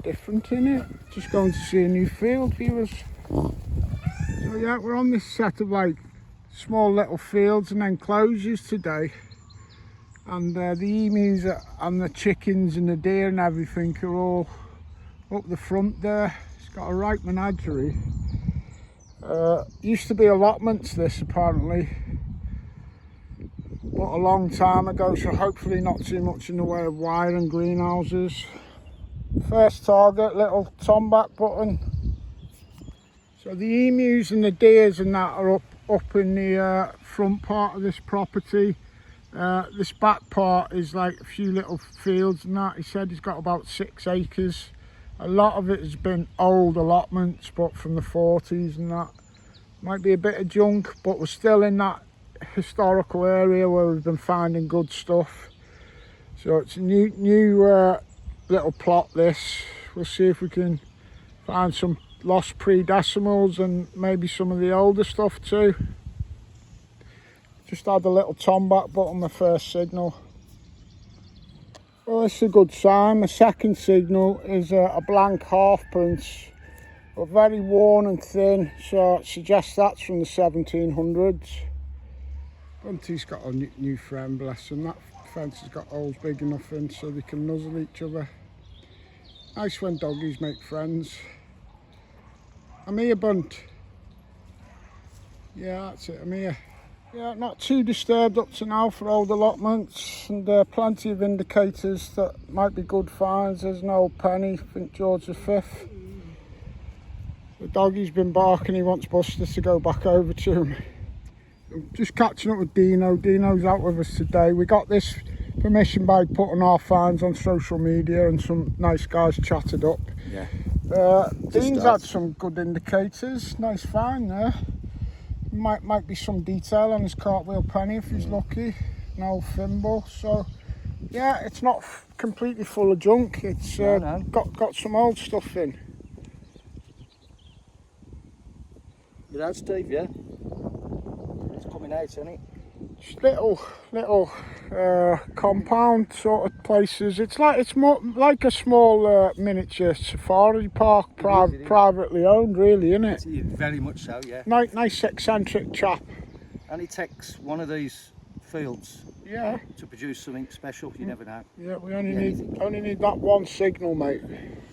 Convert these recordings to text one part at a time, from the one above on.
different in it. Just going to see a new field, viewers. So yeah, we're on this set of like small little fields and enclosures today, and the emus and the chickens and the deer and everything are all up the front there. It's got a right menagerie. Used to be allotments, this apparently, but a long time ago, so hopefully not too much in the way of wire and greenhouses. First target, little tomback button. So the emus and the deers and that are up in the front part of this property. This back part is like a few little fields and that. He said he's got about 6 acres. A lot of it has been old allotments, but from the 40s and that. Might be a bit of junk, but we're still in that historical area where we've been finding good stuff. So it's a new little plot, this. We'll see if we can find some lost pre-decimals and maybe some of the older stuff too. Just had a little tomback button, my first signal. Well, this is a good sign. My second signal is a blank half print, but very worn and thin, so it suggests that's from the 1700s. Bunty's got a new friend, bless him. That fence has got holes big enough in so they can nuzzle each other. Nice when doggies make friends. I'm here, Bunt. Yeah, that's it, I'm here. Yeah, not too disturbed up to now for old allotments, and plenty of indicators that might be good finds. There's an old penny, I think George V. The doggie's been barking, he wants Buster to go back over to him. Just catching up with Dino. Dino's out with us today. We got this permission by putting our finds on social media and some nice guys chatted up. Yeah. Dean's had some good indicators. Nice find there. Might be some detail on his cartwheel penny if he's lucky. An old thimble. So yeah, it's not completely full of junk. It's got some old stuff in. You know, Steve, yeah? It's coming out, isn't it? Just little compound sort of places. It's more like a small miniature safari park, privately owned, really, isn't it? Very much so, yeah. Nice eccentric chap. And it takes one of these fields, yeah, to produce something special. You never know. Yeah, we only need that one signal, mate.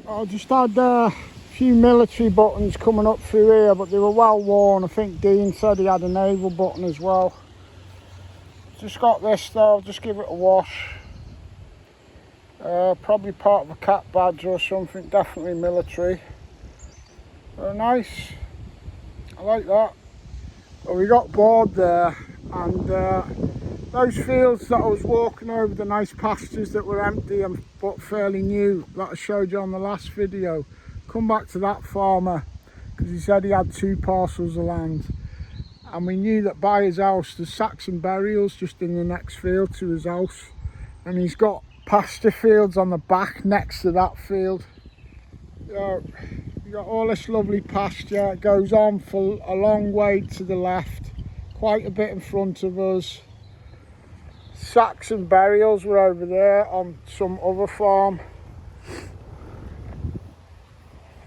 I just had a few military buttons coming up through here, but they were well worn. I think Dean said he had a naval button as well. Just got this though, I'll just give it a wash. Probably part of a cat badge or something, definitely military. Very nice, I like that. Well, we got bored there, and those fields that I was walking over, the nice pastures that were empty but fairly new, that I showed you on the last video. Come back to that farmer, because he said he had 2 parcels of land. And we knew that by his house there's Saxon burials just in the next field to his house, and he's got pasture fields on the back next to that field. So you got all this lovely pasture. It goes on for a long way to the left, quite a bit in front of us. Saxon burials were over there on some other farm.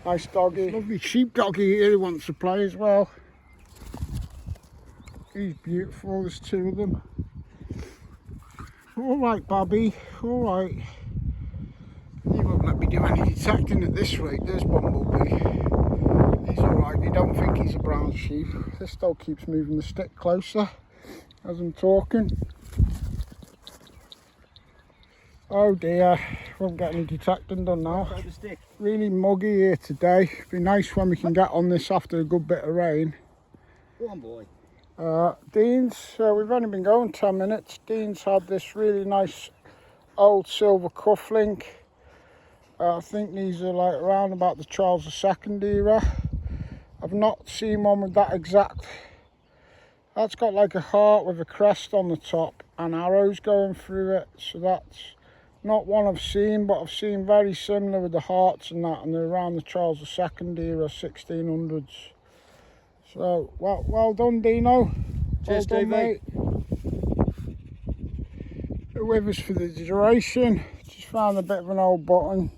Nice doggy, lovely sheep doggy here who wants to play as well. He's beautiful, there's 2 of them. Alright, Bobby, alright. He won't let me do any detecting at this rate. There's Bumblebee. He's alright, you don't think he's a brown sheep. This dog keeps moving the stick closer as I'm talking. Oh dear, won't get any detecting done now. Really muggy here today. Be nice when we can get on this after a good bit of rain. Go on, boy. Dean's, we've only been going 10 minutes. Dean's had this really nice old silver cufflink. I think these are like around about the Charles II era. I've not seen one with that exact. That's got like a heart with a crest on the top and arrows going through it. So that's not one I've seen, but I've seen very similar with the hearts and that, and they're around the Charles II era, 1600s. So, well done, Dino. Cheers, well done, mate. You're with us for the duration. Just found a bit of an old button.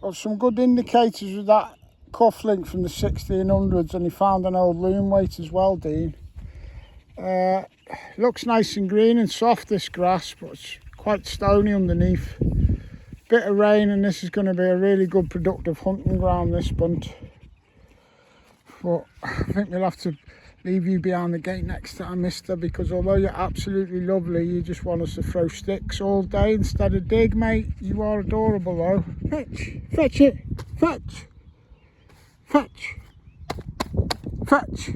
Got some good indicators with that cuff link from the 1600s, and he found an old loom weight as well, Dean. Looks nice and green and soft, this grass, but it's quite stony underneath. Bit of rain and this is going to be a really good productive hunting ground, this bunt. But I think we'll have to leave you behind the gate next time, mister, because although you're absolutely lovely, you just want us to throw sticks all day instead of dig, mate. You are adorable though. Fetch! Fetch it! Fetch! Fetch! Fetch!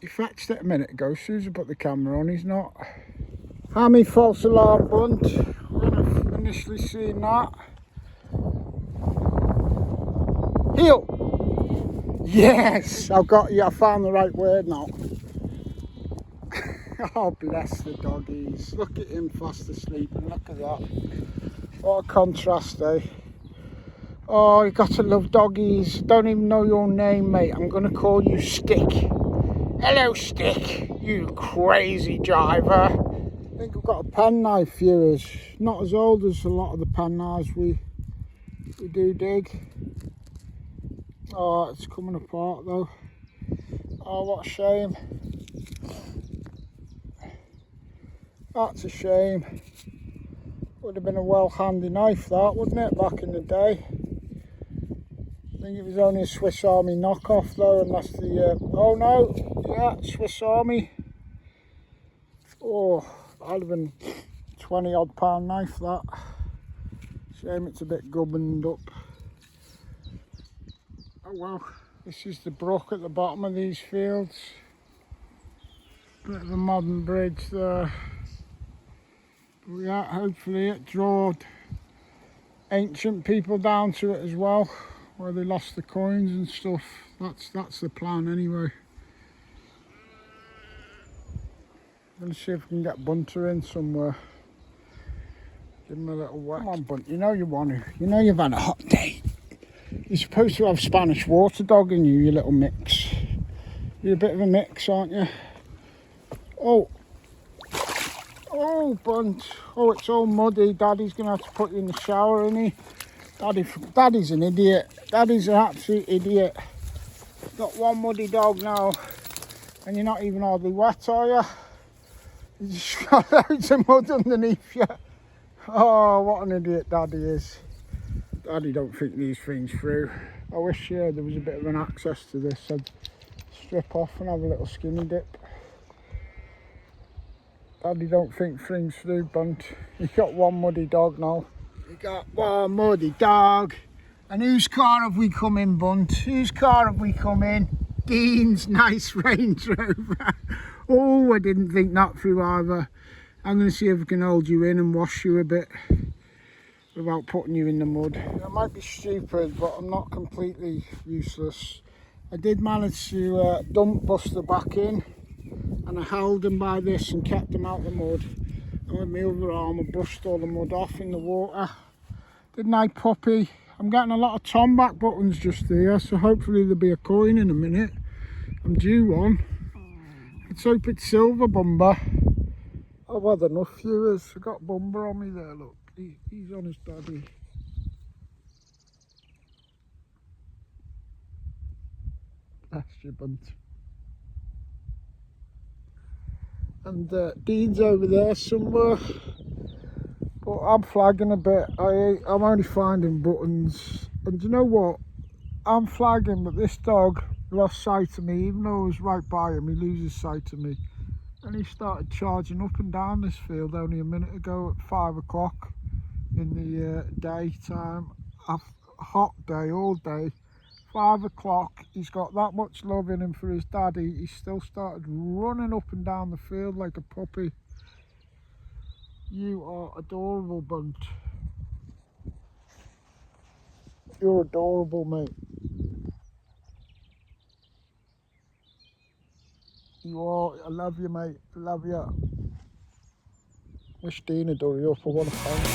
He fetched it a minute ago. As soon as I put the camera on, he's not. Hammy false alarm bunt. When I've initially seen that. Heel! Yes! I've got you. I found the right word now. Oh, bless the doggies. Look at him fast asleep, and look at that. What a contrast, eh? Oh, you got to love doggies. Don't even know your name, mate. I'm going to call you Stick. Hello, Stick, you crazy driver. I think I've got a penknife, viewers. Not as old as a lot of the penknives we do dig. Oh, it's coming apart though. Oh, what a shame. That's a shame. Would have been a well handy knife that, wouldn't it, back in the day? I think it was only a Swiss Army knockoff though, and that's the oh no, yeah, Swiss Army. Oh, that'd have been 20 odd pound knife, that. Shame it's a bit gubbined up. Oh well, this is the brook at the bottom of these fields. Bit of a modern bridge there. But yeah, hopefully it drawed ancient people down to it as well, where they lost the coins and stuff. That's the plan anyway. I'm going to see if we can get Bunter in somewhere. Give him a little whack. Come on, Bunt, you know you want to. You know you've had a hot day. You're supposed to have Spanish water dog in you, you little mix. You're a bit of a mix, aren't you? Oh. Oh, Bunt. Oh, it's all muddy. Daddy's going to have to put you in the shower, isn't he? Daddy's an idiot. Daddy's an absolute idiot. Got one muddy dog now, and you're not even hardly wet, are you? You just got loads of mud underneath you. Oh, what an idiot Daddy is. Daddy don't think these things through. I wish there was a bit of an access to this. I'd strip off and have a little skinny dip. Daddy don't think things through, Bunt. You got one muddy dog now. You got one muddy dog. And whose car have we come in, Bunt? Whose car have we come in? Dean's nice Range Rover. Oh, I didn't think that through either. I'm going to see if I can hold you in and wash you a bit without putting you in the mud. I might be stupid, but I'm not completely useless. I did manage to dump Buster back in, and I held him by this and kept him out the mud. And with my other arm, I brushed all the mud off in the water. Didn't I, puppy? I'm getting a lot of Tom back buttons just here, so hopefully there'll be a coin in a minute. I'm due one. Let's hope it's silver, Bumba. I've had enough viewers. I got Bumba on me there, look. He's on his daddy. That's your Bunt. And Dean's over there somewhere. But I'm flagging a bit. I'm only finding buttons. And do you know what? I'm flagging, but this dog lost sight of me. Even though I was right by him, he loses sight of me. And he started charging up and down this field only a minute ago at 5 o'clock in the daytime. A hot day, all day. 5 o'clock, he's got that much love in him for his daddy. He still started running up and down the field like a puppy. You are adorable, Bunt. You're adorable, mate. You are. I love you, mate. I love you. Wish Dean had hurry up. I want to find him.